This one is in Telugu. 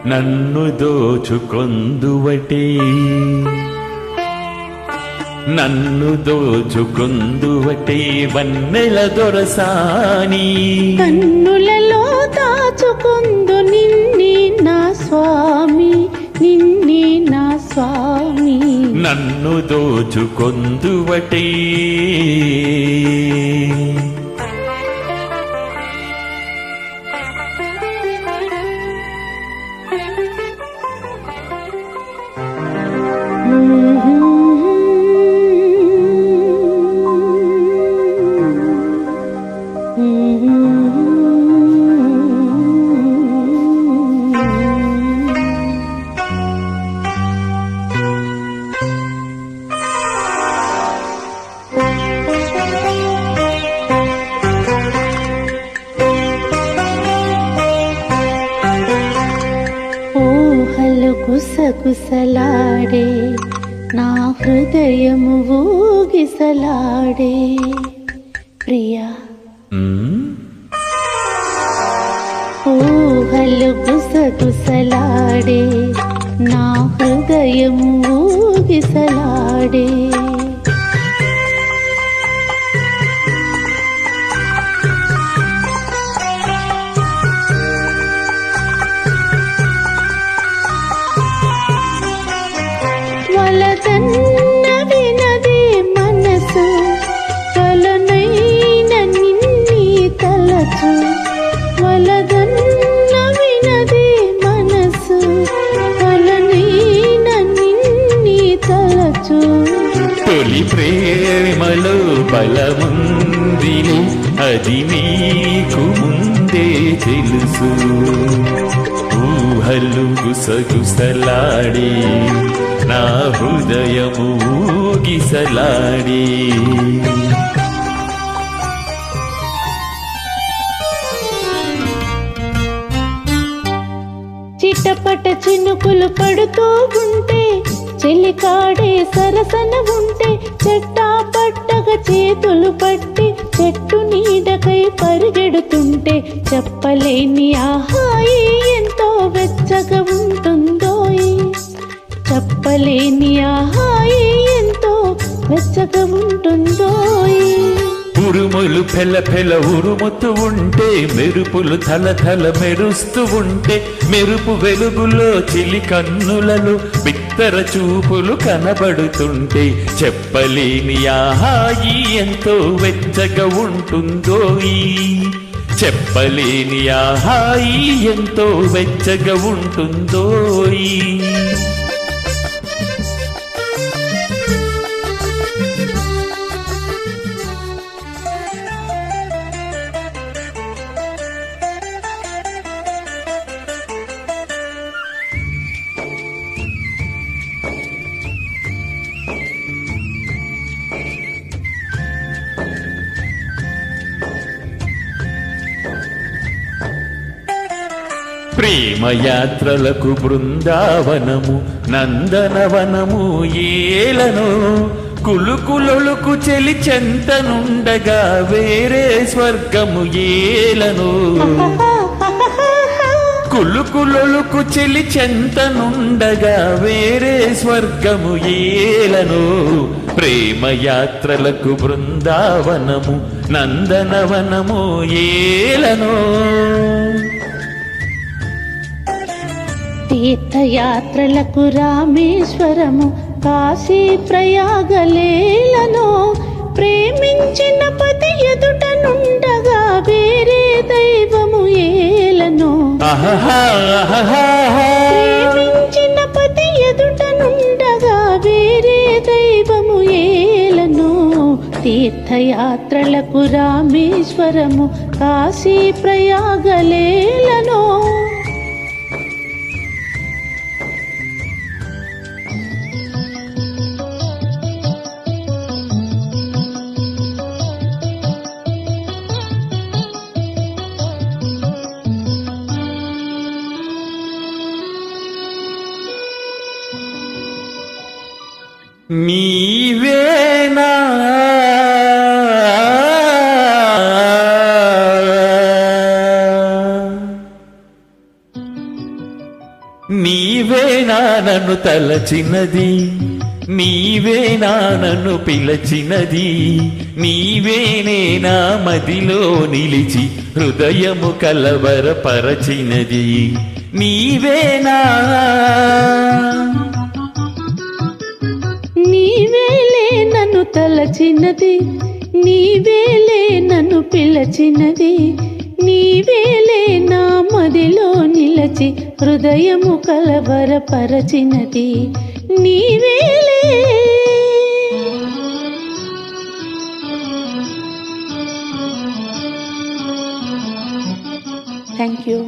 నన్ను దోచుకొందువటే నన్ను దోచుకొందువటే వన్నెల దొరసాని కన్నులలో దాచుకొందు నిన్నే నా స్వామి నిన్నే నా స్వామి నన్ను దోచుకొందువటే గుసగుసలాడే నా హృదయము ఊగిసలాడే ప్రియా ఊహలు గుసగుసలాడే నా హృదయము ఊగిసలాడే వలదన్న వినదే మనసు కలనైన నిన్ని తలచు వలదన్న వినదే మనసు కలనైన నిన్ని తలచు తొలి ప్రేమలో బలముందిని అది నీకు ముందే తెలుసు ఊహలు గుసగుసలాడే నా హృదయము ఊగిసలాడే చిటపట చినుకులు పడుతూ ఉంటే చెలికాడే సరసన ఉంటే చెట్టా పట్టగా చేతులు పట్టి చెట్టు నీడకై పరిగెడుతుంటే చెప్పలేని ఆహాయి ఎంతో వెచ్చగా ఉంటుందోయ్ చెప్పలేని ఆహాయి ఎంతో వెచ్చగా ఉంటుందోయ్ ఉరుములు పెల పెల ఉరుముతూ ఉంటే మెరుపులు తల తల మెరుస్తూ ఉంటే మెరుపు వెలుగులో చిలి కన్నులలో బిత్తర చూపులు కనబడుతుంటే చెప్పలేని ఆహాయి ఎంతో వెచ్చగా ఉంటుందోయి చెప్పలేని ఆహాయి ఎంతో వెచ్చగా ఉంటుందోయి ప్రేమయాత్రలకు బృందావనము నందనవనము ఏలను కులుకులొలుకు చెలి చెంతనుండగా వేరే స్వర్గము ఏలను కులుకులొలుకు చెలి చెంతనుండగా వేరే స్వర్గము ఏలను ప్రేమయాత్రలకు బృందావనము నందనవనము ఏలను తీర్థయాత్రలకు రామేశ్వరము కాశీ ప్రయాగలేలను ప్రేమించిన పతి ఎదుట నుండగా వేరే దైవము ఏలను ప్రేమించిన పతి ఎదుట నుండగా వేరే దైవము ఏలను తీర్థయాత్రలకు రామేశ్వరము కాశీ ప్రయాగలేలను నీవేనా నీవేనా నన్ను తలచినది, నీవేనా నన్ను పిలచినది, నీవేనే నా మదిలో నిలిచి హృదయము కలవరపరచినది. నీవేనా నీవేలే నన్ను తలచినది, నీవేలే నన్ను పిలచినది, నీవేలే నా మదిలో నిలచి హృదయము కలవరపరచినది. నీవేలే. Thank you.